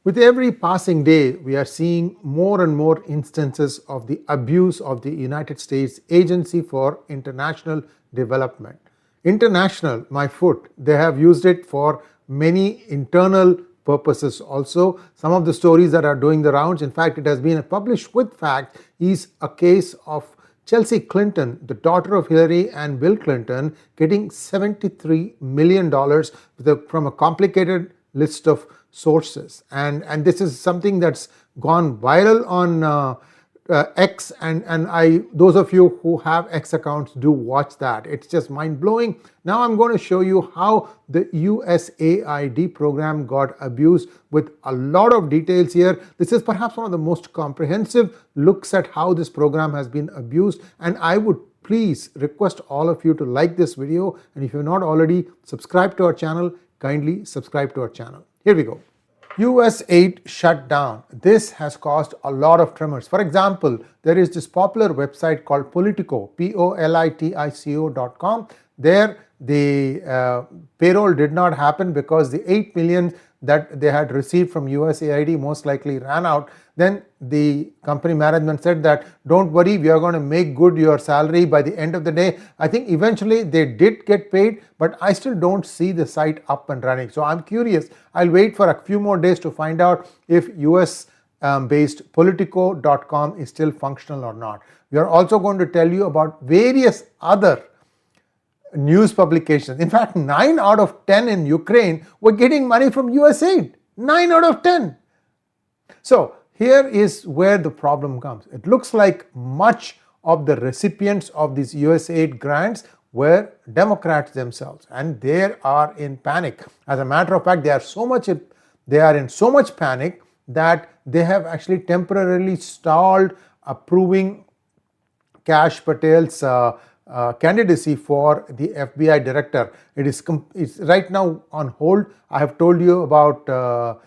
With every passing day, we are seeing more and more instances of the abuse of the United States Agency for International Development. International, my foot, they have used it for many internal purposes also. Some of the stories that are doing the rounds, in fact, it has been published with fact, is a case of Chelsea Clinton, the daughter of Hillary and Bill Clinton, getting $73 million from a complicated list of sources. And this is something that's gone viral on X, and those of you who have X accounts, do watch that. It's just mind-blowing. Now I'm going to show you how the USAID program got abused with a lot of details here. This is perhaps one of the most comprehensive looks at how this program has been abused, and I would please request all of you to like this video, and if you're not already subscribed to our channel, kindly subscribe to our channel. Here we go. USAID shutdown. This has caused a lot of tremors. For example, there is this popular website called Politico, Politico.com. There, the payroll did not happen because the 8 million that they had received from USAID most likely ran out. Then the company management said that, don't worry, we are going to make good your salary by the end of the day. I think eventually they did get paid, but I still don't see the site up and running. So I'm curious. I'll wait for a few more days to find out if US-based Politico.com is still functional or not. We are also going to tell you about various other news publications. In fact, 9 out of 10 in Ukraine were getting money from USAID. 9 out of 10. So here is where the problem comes. It looks like much of the recipients of these USAID grants were Democrats themselves, and they are in panic. As a matter of fact, they are in so much panic that they have actually temporarily stalled approving 𝗥𝗘𝗙𝗪 Patel's candidacy for the FBI director. It's right now on hold. I have told you about 𝗟𝗏𝗏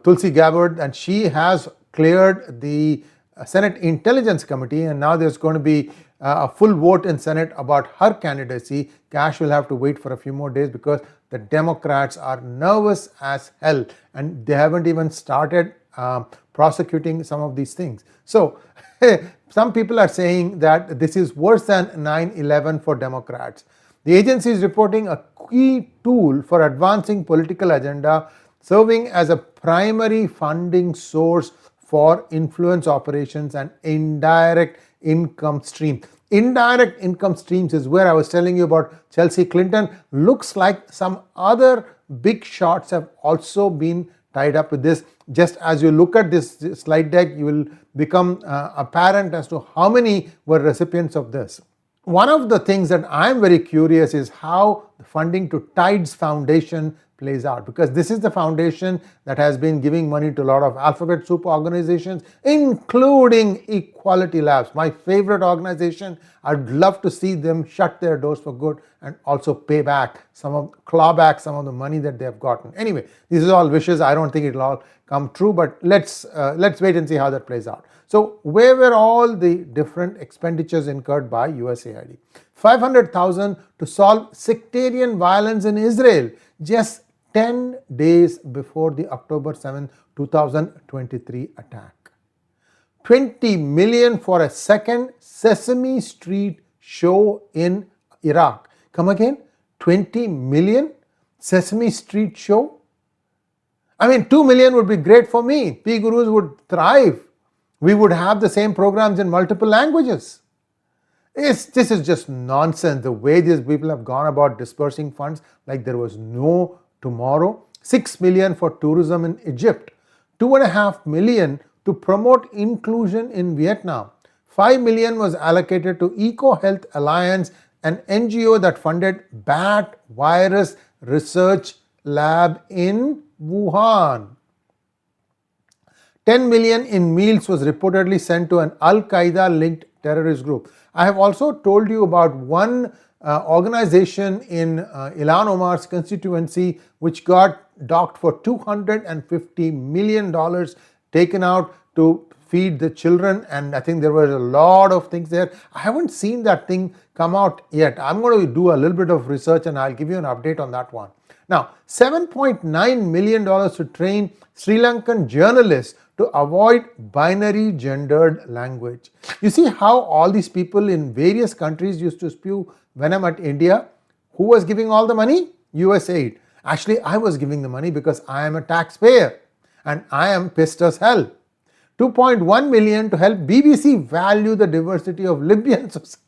𝗥𝗘𝗙𝗪, and she has cleared the Senate Intelligence Committee, and now there's going to be a full vote in Senate about her candidacy. 𝗥𝗏𝗏 will have to wait for a few more days because the Democrats are nervous as hell, and they haven't even started prosecuting some of these things. So some people are saying that this is worse than 9/11 for Democrats. The agency is reporting a key tool for advancing political agenda, serving as a primary funding source for influence operations and indirect income stream. Indirect income streams is where I was telling you about Chelsea Clinton. Looks like some other big shots have also been tied up with this. Just as you look at this slide deck, you will become apparent as to how many were recipients of this. One of the things that I'm very curious is how the funding to 𝗏𝗏𝗏𝗏 Foundation plays out, because this is the foundation that has been giving money to a lot of alphabet soup organizations, including Equality Labs, my favorite organization. I'd love to see them shut their doors for good and also claw back some of the money that they have gotten. Anyway, these are all wishes. I don't think it'll all come true, but let's wait and see how that plays out. So where were all the different expenditures incurred by USAID? $500,000 to solve sectarian violence in Israel, just 10 days before the October 7, 2023 attack. $20 million for a second Sesame Street show in Iraq. Come again? 20 million? Sesame Street show? I mean, 2 million would be great for me. PGurus would thrive. We would have the same programs in multiple languages. This is just nonsense, the way these people have gone about dispersing funds like there was no tomorrow. 6 million for tourism in Egypt. 2.5 million to promote inclusion in Vietnam. 5 million was allocated to EcoHealth Alliance, an NGO that funded bat virus research lab in Wuhan. 10 million in meals was reportedly sent to an Al-Qaeda linked terrorist group. I have also told you about one organization in Ilhan Omar's constituency which got docked for $250 million taken out to feed the children, and I think there were a lot of things there. I haven't seen that thing come out yet. I'm going to do a little bit of research and I'll give you an update on that one. Now, $7.9 million to train Sri Lankan journalists to avoid binary gendered language. You see how all these people in various countries used to spew venom at India? Who was giving all the money? USAID. Actually, I was giving the money because I am a taxpayer and I am pissed as hell. 2.1 million to help BBC value the diversity of Libyan society.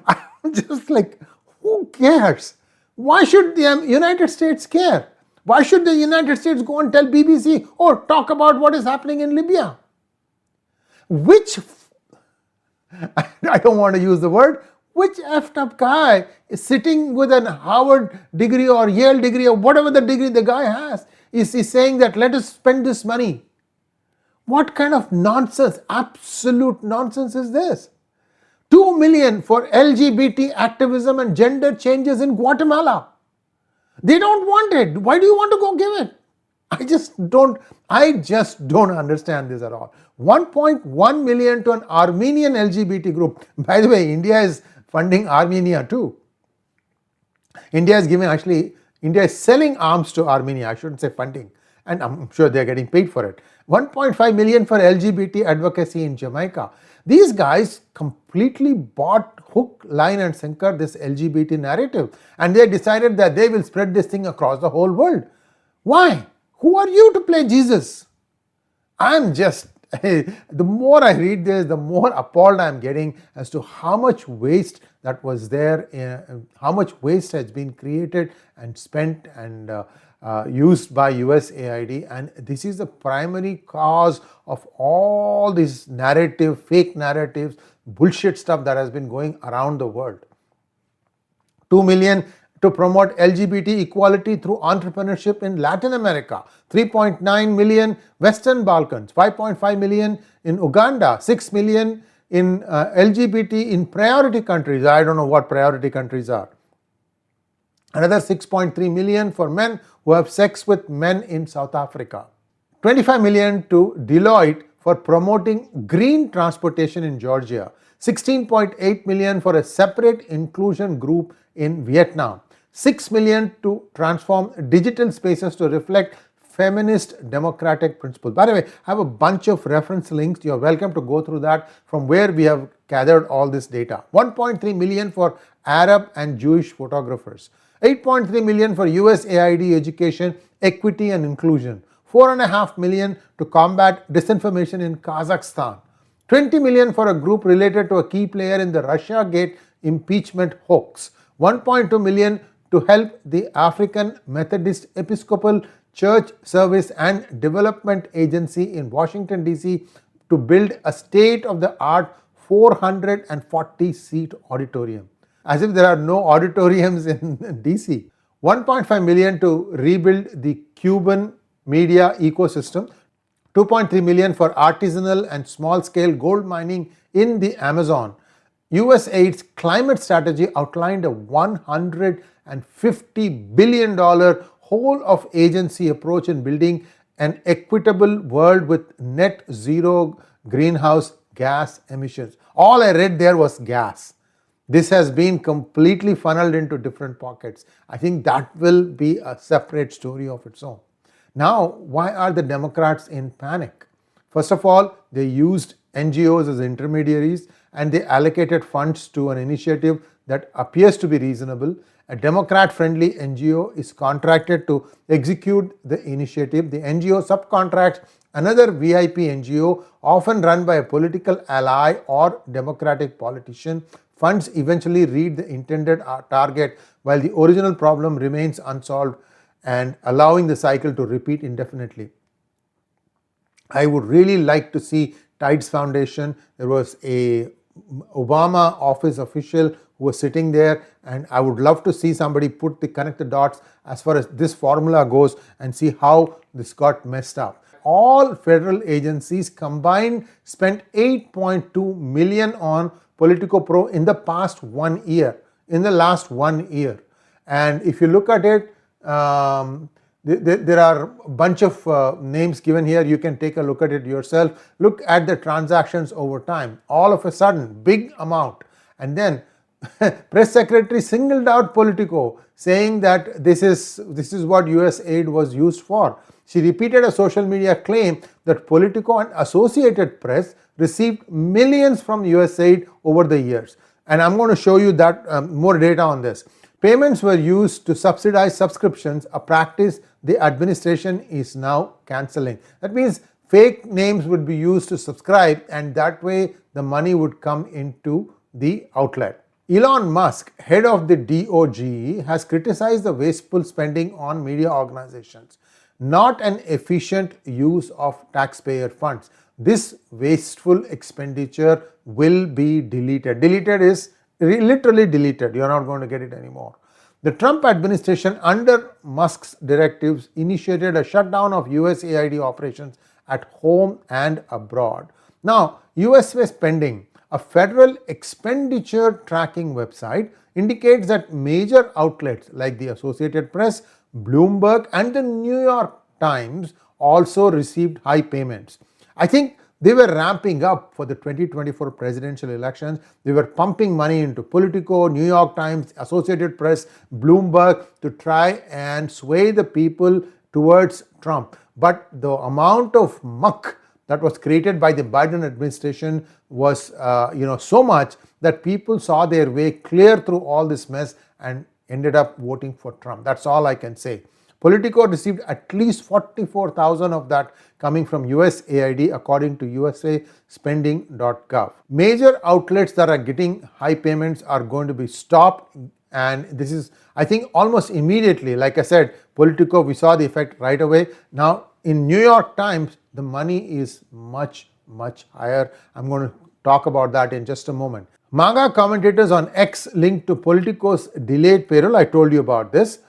I'm just like, who cares? Why should the United States care? Why should the United States go and tell BBC, oh, talk about what is happening in Libya? Which, I don't want to use the word, which effed up guy is sitting with an Harvard degree or Yale degree or whatever the degree the guy has, is saying that let us spend this money? What kind of nonsense, absolute nonsense is this? 2 million for LGBT activism and gender changes in Guatemala. They don't want it. Why do you want to go give it? I just don't understand this at all. 1.1 million to an Armenian LGBT group. By the way, India is funding Armenia too. India is selling arms to Armenia. I shouldn't say funding. And I'm sure they're getting paid for it. 1.5 million for LGBT advocacy in Jamaica. These guys completely bought hook, line and sinker this LGBT narrative, and they decided that they will spread this thing across the whole world. Why? Who are you to play Jesus? The more I read this, the more appalled I'm getting as to how much waste that was there, how much waste has been created and spent and used by USAID, and this is the primary cause of all these fake narratives, bullshit stuff that has been going around the world. 2 million to promote LGBT equality through entrepreneurship in Latin America. 3.9 million Western Balkans. 5.5 million in Uganda. 6 million in LGBT in priority countries. I don't know what priority countries are. Another 6.3 million for men who have sex with men in South Africa. 25 million to Deloitte for promoting green transportation in Georgia. 16.8 million for a separate inclusion group in Vietnam. 6 million to transform digital spaces to reflect feminist democratic principles. By the way, I have a bunch of reference links. You're welcome to go through that from where we have gathered all this data. 1.3 million for Arab and Jewish photographers. 8.3 million for USAID education, equity and inclusion. 4.5 million to combat disinformation in Kazakhstan. 20 million for a group related to a key player in the Russiagate impeachment hoax. 1.2 million to help the African Methodist Episcopal Church Service and Development Agency in Washington, D.C. to build a state-of-the-art 440-seat auditorium. As if there are no auditoriums in DC. 1.5 million to rebuild the Cuban media ecosystem. 2.3 million for artisanal and small-scale gold mining in the Amazon. USAID's climate strategy outlined a $150 billion whole-of-agency approach in building an equitable world with net zero greenhouse gas emissions. All I read there was gas. This has been completely funneled into different pockets. I think that will be a separate story of its own. Now, why are the Democrats in panic? First of all, they used NGOs as intermediaries and they allocated funds to an initiative that appears to be reasonable. A Democrat-friendly NGO is contracted to execute the initiative. The NGO subcontracts another VIP NGO, often run by a political ally or Democratic politician. Funds eventually reach the intended target while the original problem remains unsolved and allowing the cycle to repeat indefinitely. I would really like to see Tides Foundation. There was a Obama office official who was sitting there, and I would love to see somebody connect the dots as far as this formula goes and see how this got messed up. All federal agencies combined spent 8.2 million on Politico Pro in the past 1 year, in the last 1 year. And if you look at it, there are a bunch of names given here. You can take a look at it yourself. Look at the transactions over time. All of a sudden, big amount. And then Press secretary singled out Politico, saying that this is what USAID was used for. She repeated a social media claim that Politico and Associated Press received millions from USAID over the years. And I'm going to show you that more data on this. Payments were used to subsidize subscriptions, a practice the administration is now cancelling. That means fake names would be used to subscribe, and that way the money would come into the outlet. Elon Musk, head of the DOGE, has criticized the wasteful spending on media organizations, not an efficient use of taxpayer funds. This wasteful expenditure will be deleted. Deleted is literally deleted. You're not going to get it anymore. The Trump administration, under Musk's directives, initiated a shutdown of USAID operations at home and abroad. Now, USA spending, a federal expenditure tracking website, indicates that major outlets like the Associated Press, Bloomberg, and the New York Times also received high payments. I think they were ramping up for the 2024 presidential elections. They were pumping money into Politico, New York Times, Associated Press, Bloomberg to try and sway the people towards Trump. But the amount of muck that was created by the Biden administration was so much that people saw their way clear through all this mess and ended up voting for Trump. That's all I can say. Politico received at least 44,000 of that coming from USAID, according to usaspending.gov. Major outlets that are getting high payments are going to be stopped, and this is, I think, almost immediately. Like I said, Politico, we saw the effect right away. Now, in New York Times, the money is much, much higher. I'm going to talk about that in just a moment. MAGA commentators on X linked to Politico's delayed payroll, I told you about this,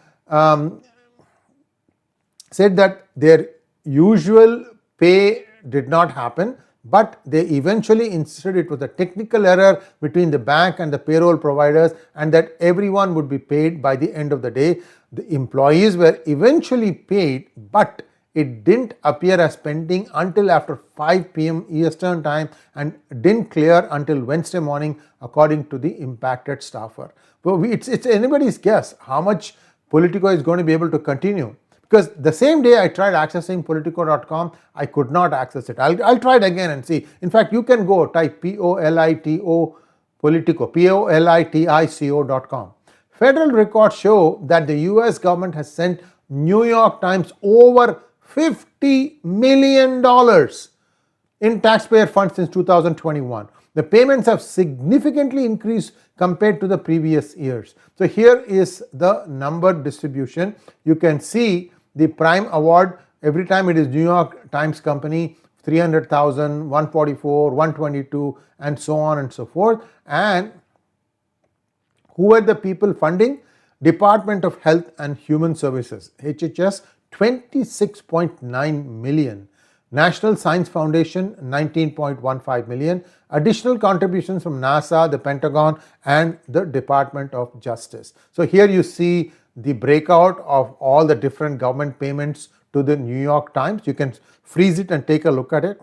said that their usual pay did not happen, but they eventually insisted it was a technical error between the bank and the payroll providers, and that everyone would be paid by the end of the day. The employees were eventually paid, but it didn't appear as pending until after 5 p.m. Eastern time and didn't clear until Wednesday morning, according to the impacted staffer. Well, it's anybody's guess how much Politico is going to be able to continue. Because the same day I tried accessing Politico.com, I could not access it. I'll try it again and see. In fact, you can go type Politico, Politico.com. Federal records show that the US government has sent New York Times over $50 million in taxpayer funds since 2021. The payments have significantly increased compared to the previous years. So here is the number distribution. You can see the Prime Award, every time it is New York Times Company, 300,000, 144, 122, and so on and so forth. And who were the people funding? Department of Health and Human Services, HHS, 26.9 million. National Science Foundation, 19.15 million. Additional contributions from NASA, the Pentagon, and the Department of Justice. So here you see the breakout of all the different government payments to the New York Times. You can freeze it and take a look at it.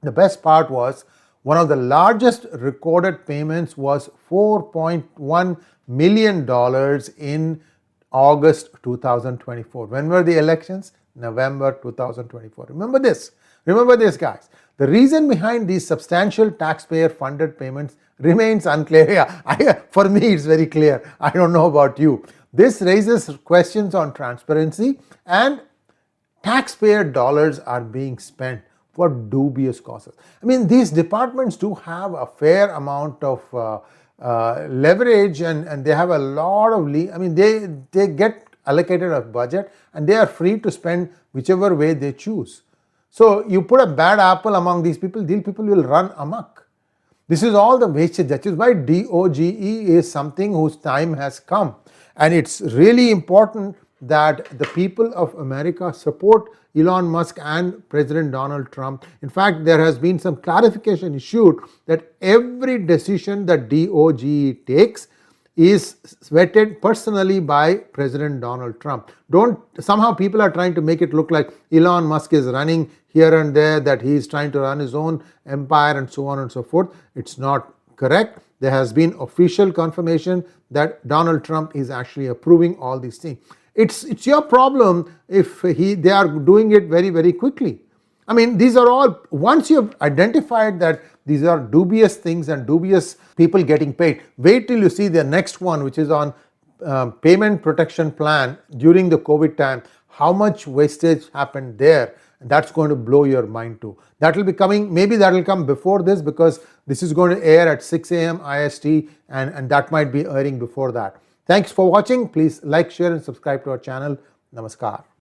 The best part was one of the largest recorded payments was $4.1 million in August 2024. When were the elections? November 2024. Remember this, guys. The reason behind these substantial taxpayer funded payments remains unclear. For me, it's very clear. I don't know about you. This raises questions on transparency, and taxpayer dollars are being spent for dubious causes. I mean, these departments do have a fair amount of leverage, and they have a lot of they get allocated a budget, and they are free to spend whichever way they choose. So you put a bad apple among these people will run amok. This is all the wastage. That is why DOGE is something whose time has come. And it's really important that the people of America support Elon Musk and President Donald Trump. In fact, there has been some clarification issued that every decision that DOGE takes is vetted personally by President Donald Trump. Somehow people are trying to make it look like Elon Musk is running here and there, that he is trying to run his own empire and so on and so forth. It's not correct. There has been official confirmation that Donald Trump is actually approving all these things. It's your problem if they are doing it very, very quickly. I mean, these are all, once you have identified that these are dubious things and dubious people getting paid, wait till you see the next one, which is on payment protection plan during the COVID time, how much wastage happened there. That's going to blow your mind too. That will be coming, maybe that will come before this, because this is going to air at 6 a.m. IST, and that might be airing before that. Thanks for watching. Please like, share and subscribe to our channel. Namaskar.